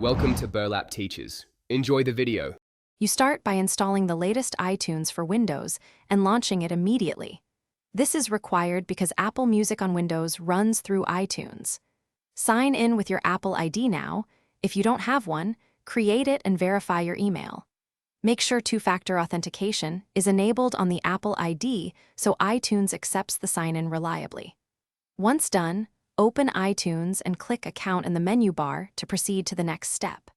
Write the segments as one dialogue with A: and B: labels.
A: Welcome to Burlap Teachers. Enjoy the video.
B: You start by installing the latest iTunes for Windows and launching it immediately. This is required because Apple Music on Windows runs through iTunes. Sign in with your Apple ID now. If you don't have one, create it and verify your email. Make sure two-factor authentication is enabled on the Apple ID so iTunes accepts the sign-in reliably. Once done, open iTunes and click Account in the menu bar to proceed to the next step.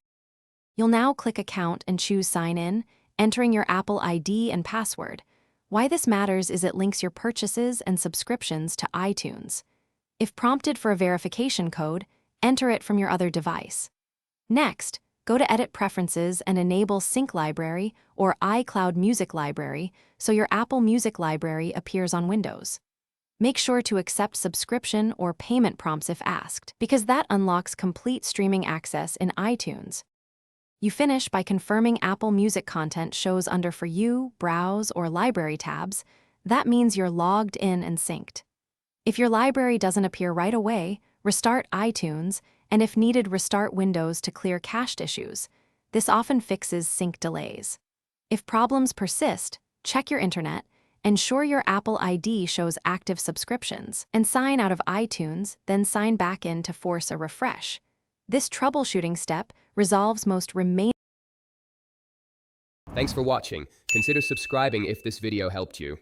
B: You'll now click Account and choose Sign In, entering your Apple ID and password. Why this matters is it links your purchases and subscriptions to iTunes. If prompted for a verification code, enter it from your other device. Next, go to Edit Preferences and enable Sync Library or iCloud Music Library so your Apple Music library appears on Windows. Make sure to accept subscription or payment prompts if asked, because that unlocks complete streaming access in iTunes. You finish by confirming Apple Music content shows under For You, Browse, or Library tabs. That means you're logged in and synced. If your library doesn't appear right away, restart iTunes, and if needed, restart Windows to clear cached issues. This often fixes sync delays. If problems persist, check your internet, ensure your Apple ID shows active subscriptions, and sign out of iTunes, then sign back in to force a refresh. This troubleshooting step resolves most remaining.
A: Thanks for watching. Consider subscribing if this video helped you.